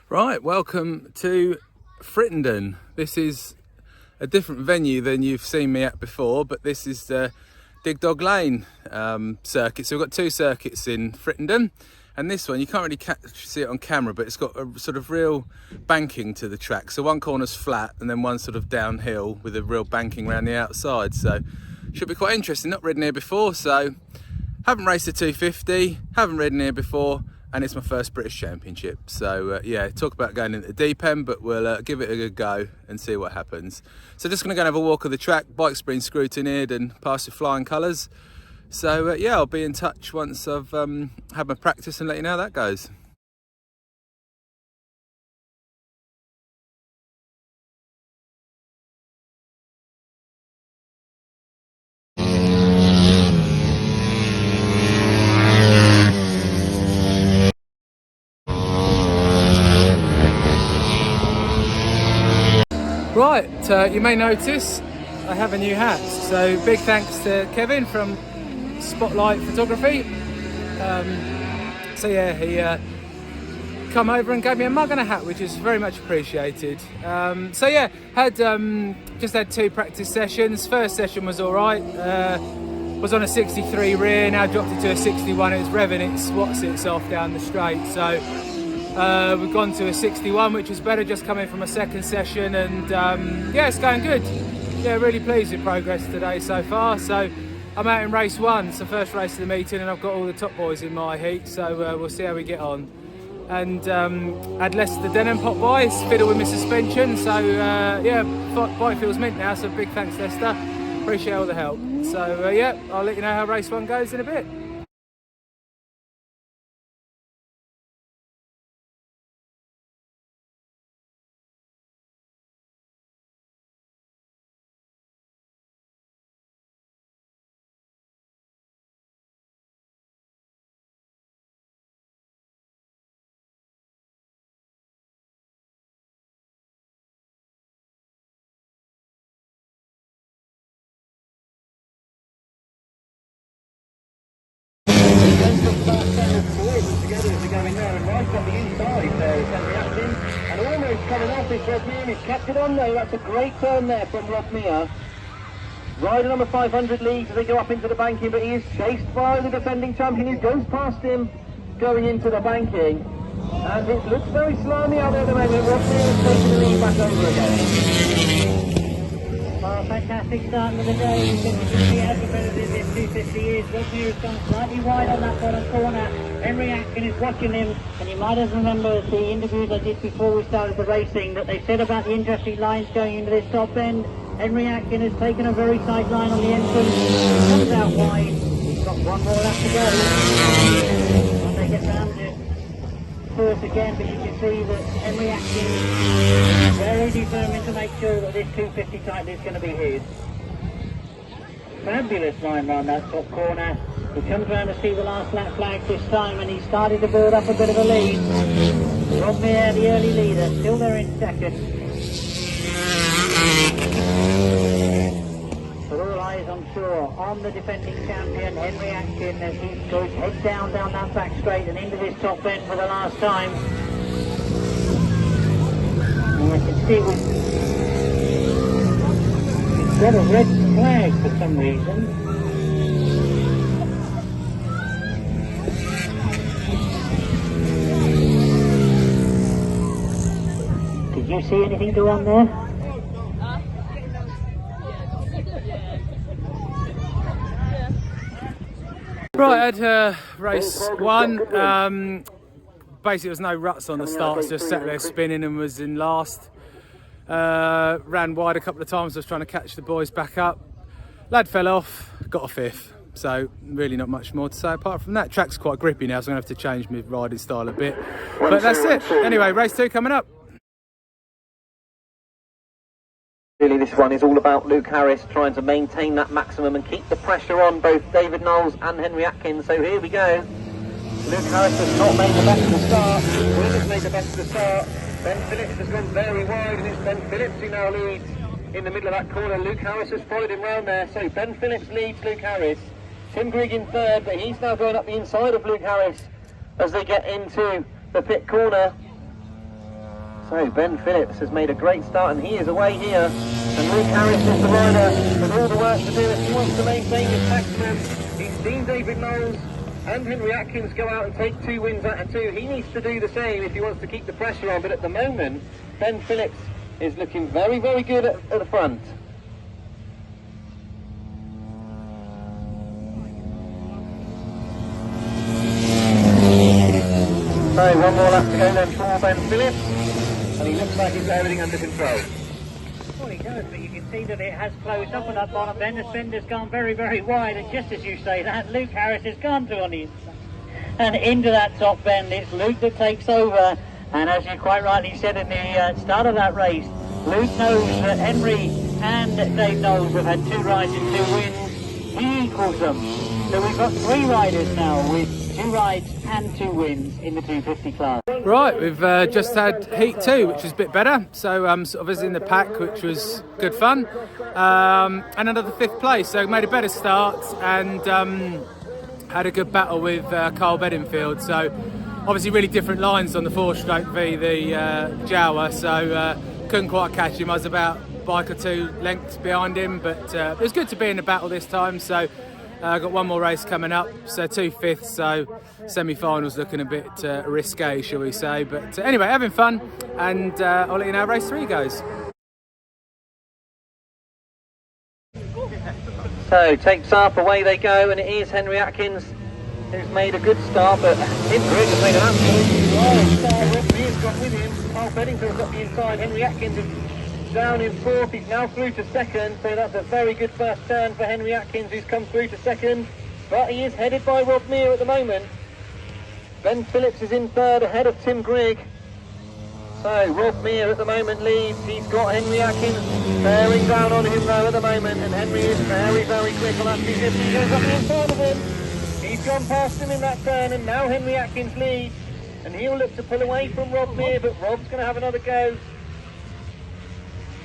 Right, welcome to Frittenden. This is a different venue than you've seen me at before, but this is the Dig Dog Lane circuit. So we've got two circuits in Frittenden, and this one, you can't really see it on camera, but it's got a sort of real banking to the track. So one corner's flat and then one sort of downhill with a real banking around the outside. So should be quite interesting. Not ridden here before, so haven't raced a 250, haven't ridden here before, and it's my first British Championship. So yeah, talk about going into the deep end, but we'll give it a good go and see what happens. So just gonna go and have a walk of the track. Bike's been scrutineered and passed with flying colours. So yeah, I'll be in touch once I've had my practice and let you know how that goes. Right, you may notice I have a new hat. So big thanks to Kevin from Spotlight Photography. So yeah, he come over and gave me a mug and a hat, which is very much appreciated. So yeah, just had two practice sessions. First session was all right. Was on a 63 rear, now dropped it to a 61. It was revving its Watsits off down the straight. So we've gone to a 61, which is better, just coming from a second session, and yeah, it's going good. Yeah, really pleased with progress today so far. So I'm out in race one. It's the first race of the meeting, and I've got all the top boys in my heat, so we'll see how we get on. And had Lester Denham pop by, fiddle with my suspension, so yeah, bike feels mint now, so big thanks Lester, appreciate all the help. So yeah, I'll let you know how race one goes in a bit. Together as they go in there, and right on the inside there is Henry Atkins, and almost coming off is Rob Mear. He's kept it on though. That's a great turn there from Rob Mear. Rider number 500 leads as they go up into the banking, but he is chased by the defending champion who goes past him going into the banking, and it looks very slimy out there at the moment. Rob Mear is taking the lead back over again. Well, fantastic start of the day. You can see how competitive this 250 is. Rob Mear has gone slightly wide on that bottom corner. Henry Atkins is watching him, and you might have remembered the interviews I did before we started the racing that they said about the interesting lines going into this top end. Henry Atkins has taken a very tight line on the entrance, comes out wide. He's got one more lap to go. When they get round to first again, but you can see that Henry Atkins is very determined to make sure that this 250 title is going to be his. Fabulous line round that top corner. He comes round to see the last lap flag this time, and he started to build up a bit of a lead. Rob Mear, the early leader, still there in second. But all eyes, I'm sure, on the defending champion, Henry Atkins, as he goes head down that back straight and into this top end for the last time. And I can see it's got a red flag for some reason. Did you see anything go on there? Right, I had race one. Basically, there was no ruts on the start, just sat there spinning and was in last. Ran wide a couple of times, I was trying to catch the boys back up. Lad fell off, got a fifth. So really not much more to say apart from that. Track's quite grippy now, so I'm going to have to change my riding style a bit. But that's it. Anyway, race two coming up. Really, this one is all about Luke Harris trying to maintain that maximum and keep the pressure on both David Knowles and Henry Atkins. So here we go. Luke Harris has not made the best of the start. Will has made the best of the start. Ben Phillips has gone very wide, and it's Ben Phillips who now leads in the middle of that corner. Luke Harris has followed him round there. So Ben Phillips leads Luke Harris. Tim Grigg in third, but he's now going up the inside of Luke Harris as they get into the pit corner. So Ben Phillips has made a great start and he is away here. And Luke Harris is the rider with all the work to do if he wants to maintain his maximum. He's seen David Knowles and Henry Atkins go out and take 2 wins out of 2. He needs to do the same if he wants to keep the pressure on. But at the moment, Ben Phillips is looking very, very good at the front. So 1 more lap to go then for Ben Phillips. And he looks like he's got everything under control. Well, he does, but you can see that it has closed up on that bottom bend. The fender's gone very, very wide, and just as you say that, Luke Harris has gone through on the inside. And into that top bend, it's Luke that takes over. And as you quite rightly said in the start of that race, Luke knows that Henry and Dave Knowles have had 2 rides and 2 wins. He equals them. So we've got 3 riders now with 2 rides and 2 wins in the 250 class. Right, we've just had heat 2, which was a bit better. So sort of as in the pack, which was good fun. And another 5th place, so made a better start and had a good battle with Carl Bedingfield. So obviously really different lines on the 4-stroke v the Jawa, so couldn't quite catch him. I was about a bike or 2 lengths behind him, but it was good to be in the battle this time. So I've got 1 more race coming up, so 2 fifths, so semi-finals looking a bit risque, shall we say. But anyway, having fun, and I'll let you know how race 3 goes. So takes up, away they go, and it is Henry Atkins who's made a good start, but Tim Grigg has made an absolutely wild start. Rob Mears got with him, Carl Bedingfield's got the inside, Henry Atkins is down in 4th, he's now through to 2nd, so that's a very good first turn for Henry Atkins, who's come through to 2nd, but he is headed by Rob Mears at the moment. Ben Phillips is in 3rd ahead of Tim Grigg. So Rob Mears at the moment leads, he's got Henry Atkins bearing down on him though at the moment, and Henry is very, very quick on that 250, he goes up the inside of him. He's gone past him in that turn, and now Henry Atkins leads, and he'll look to pull away from Rob Mears, but Rob's going to have another go.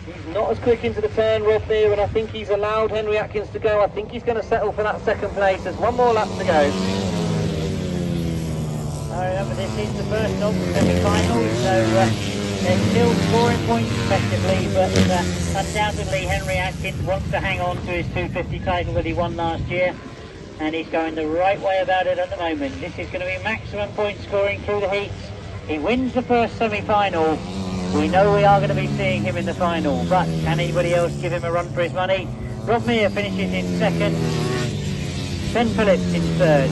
He's not as quick into the turn, Rob Mears, and I think he's allowed Henry Atkins to go. I think he's going to settle for that 2nd place. There's 1 more lap to go. Remember, this is the first of the semi-finals, so they're still scoring points effectively, but undoubtedly Henry Atkins wants to hang on to his 250 title that he won last year. And he's going the right way about it at the moment. This is going to be maximum point scoring through the heats. He wins the first semi-final. We know we are going to be seeing him in the final, but can anybody else give him a run for his money? Rob Mears finishes in 2nd, Ben Phillips in 3rd.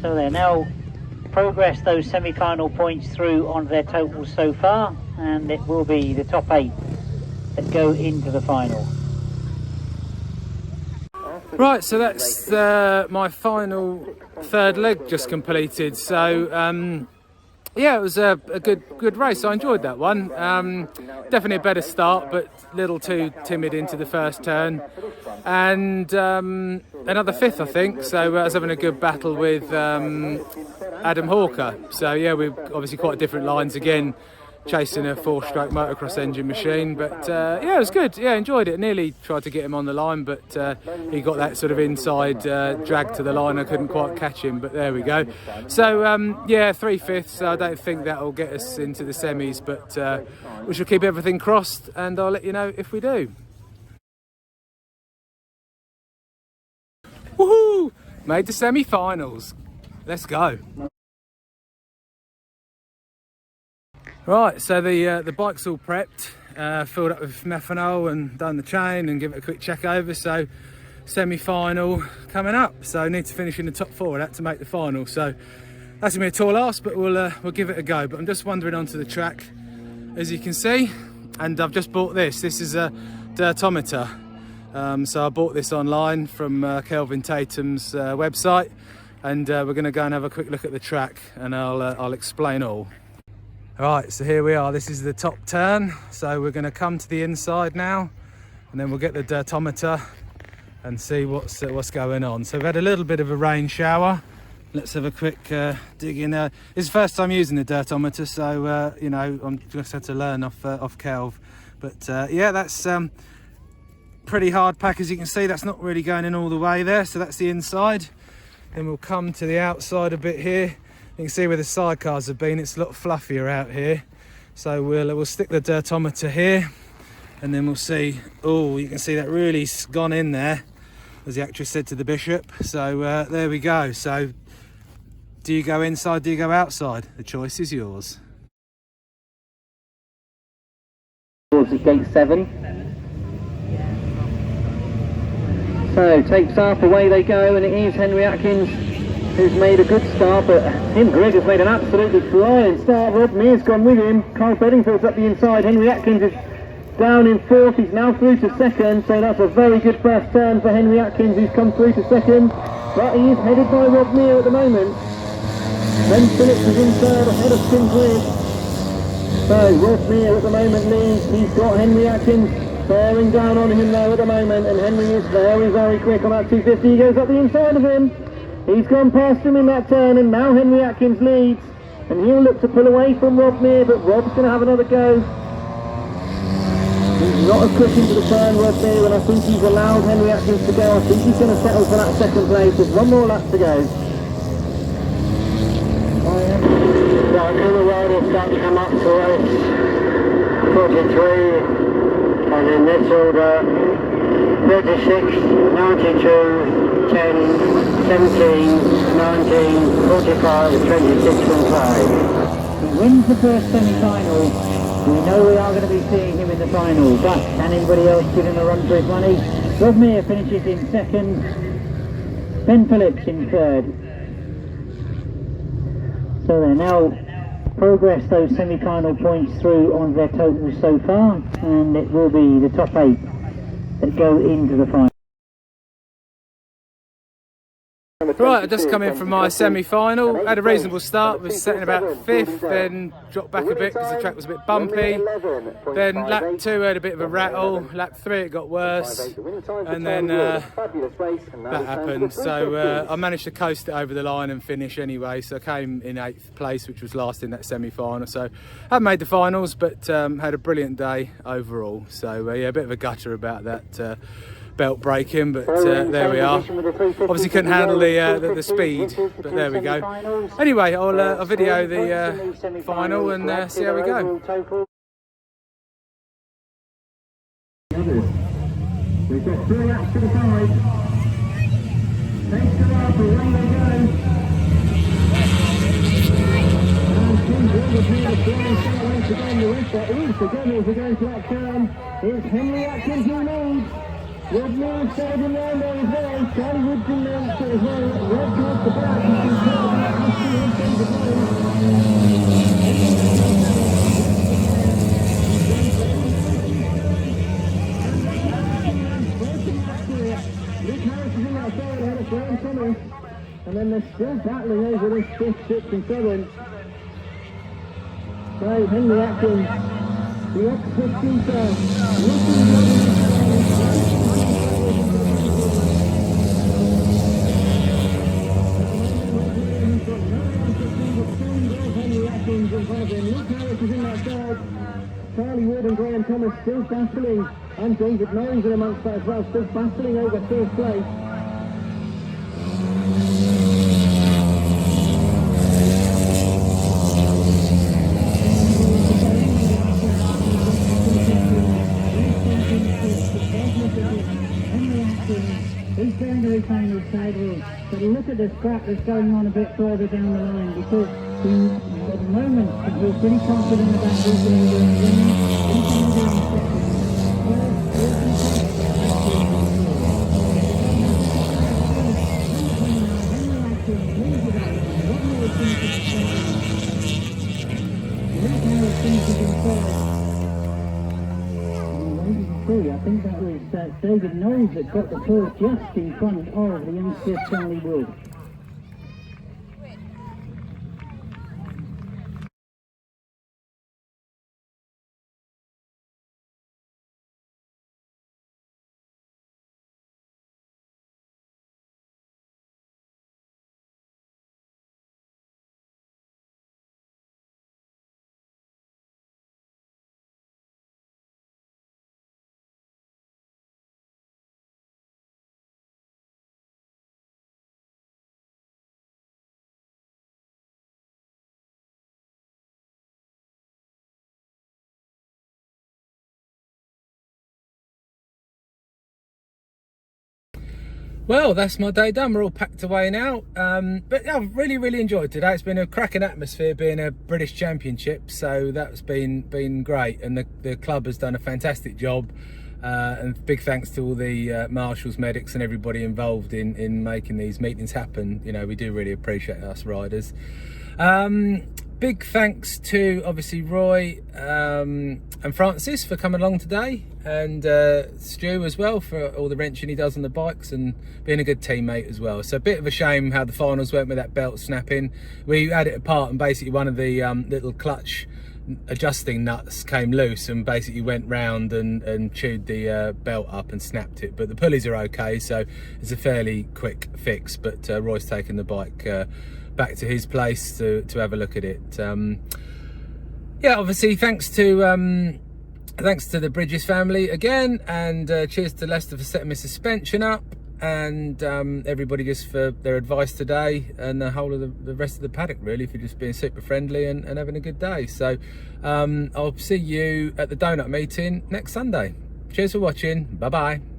So they're now progressed those semi-final points through on their totals so far, and it will be the top 8 that go into the final. Right, so that's my final 3rd leg just completed. So yeah, it was a good race. I enjoyed that one. Definitely a better start, but a little too timid into the first turn. And another 5th, I think. So I was having a good battle with Adam Hawker. So yeah, we're obviously quite different lines again, chasing a 4-stroke motocross engine machine, but yeah, it was good. Yeah, enjoyed it. Nearly tried to get him on the line, but he got that sort of inside drag to the line. I couldn't quite catch him, but there we go. So yeah, 3 fifths. I don't think that'll get us into the semis, but we shall keep everything crossed, and I'll let you know if we do. Woohoo! Made the semi-finals. Let's go. Right, so the bike's all prepped, filled up with methanol and done the chain and give it a quick check over. So semi-final coming up, so I need to finish in the top 4 of that to make the final. So that's gonna be a tall ask, but we'll give it a go. But I'm just wandering onto the track, as you can see, and I've just bought this. This is a dirtometer. So I bought this online from Kelvin Tatum's website, and we're gonna go and have a quick look at the track, and I'll explain all. Right, so here we are. This is the top turn. So we're going to come to the inside now, and then we'll get the dirtometer and see what's going on. So we've had a little bit of a rain shower. Let's have a quick dig in there. It's the first time using the dirtometer, so you know, I'm just had to learn off Kelv. But yeah, that's pretty hard pack, as you can see. That's not really going in all the way there. So that's the inside. Then we'll come to the outside a bit here. You can see where the sidecars have been, it's a lot fluffier out here. So we'll stick the dirtometer here, and then we'll see. Oh, you can see that really gone in there, as the actress said to the bishop. So there we go. So do you go inside, do you go outside? The choice is yours. Towards gate 7. So tapes up, away they go, and it is Henry Atkins who's made a good start, but Tim Grigg has made an absolutely flying start. Rob Mears gone with him. Carl Bedingfield's up the inside. Henry Atkins is down in 4th. He's now through to 2nd, so that's a very good first turn for Henry Atkins, who's come through to 2nd. But he is headed by Rob Mears at the moment. Ben Phillips is in 3rd, ahead of Tim Grigg. So Rob Mears at the moment leads. He's got Henry Atkins bearing down on him now at the moment, and Henry is very, very quick on that 250. He goes up the inside of him. He's gone past him in that turn, and now Henry Atkins leads, and he'll look to pull away from Rob Mears, but Rob's going to have another go. He's not as quick into the turn, Rob Mears, and I think he's allowed Henry Atkins to go. I think he's going to settle for that 2nd place. There's one more lap to go. Right, on the road it's starting to come up to race 43, and in this order 36, 92, 10, 17, 19, 45, 26 and 5. He wins the first semi-final. We know we are going to be seeing him in the final, but can anybody else give him a run for his money? Rob Mears finishes in 2nd, Ben Phillips in 3rd. So they now progress those semi-final points through on their totals so far, and it will be the top 8 that go into the final. Right, I just come in from my semi-final, had a reasonable start, was setting about 5th, then dropped back a bit because the track was a bit bumpy. Then lap 2 had a bit of a rattle, lap 3 it got worse, and then that happened. So I managed to coast it over the line and finish anyway, so I came in 8th place, which was last in that semi-final. So I haven't made the finals, but had a brilliant day overall. So yeah, a bit of a gutter about that belt breaking, but there we are. Obviously couldn't handle the speed, but there we go. Anyway, I'll video the final and see how we go. We've got 3 laps to the side. Thanks to up, away they go. And Tim Grigg has made a flying start once again. The rest are all together as we go into that turn. It's Henry Atkins who leads. Rob Mears started in round there as well. Charlie Wood's in there as well. Rob towards the back. You can tell that has to in terms of Luke Harris is in that third ahead of Graham Thomas. And then they're still battling over this 5th, 6th and 7th. So Henry Atkins, the ex-Swiss shooter, looking good. In front of him. Luke Harris is in that third. Charlie Wood and Graham Thomas still battling, and David Knowles in amongst that as well, still battling over 4th place. He's going to the final table, but look at the scrap that's going on a bit further down the line, because at the moment we're pretty confident about who's going to be winning. I think that was David Knowles that got the call just in front of the youngster Charlie Wood. Well, that's my day done. We're all packed away now. But yeah, I've really enjoyed today. It's been a cracking atmosphere being a British Championship, so that's been great. And the club has done a fantastic job. And big thanks to all the marshals, medics and everybody involved in making these meetings happen. You know, we do really appreciate us riders. Big thanks to obviously Roy and Francis for coming along today, and Stu as well for all the wrenching he does on the bikes and being a good teammate as well. So a bit of a shame how the finals went with that belt snapping. We had it apart and basically one of the little clutch adjusting nuts came loose and basically went round and chewed the belt up and snapped it, but the pulleys are okay, so it's a fairly quick fix. But Roy's taken the bike back to his place to have a look at it. Yeah, obviously thanks to the Bridges family again, and cheers to Leicester for setting my suspension up, and everybody just for their advice today, and the whole of the rest of the paddock really for just being super friendly and having a good day. So I'll see you at the donut meeting next Sunday. Cheers for watching. Bye bye.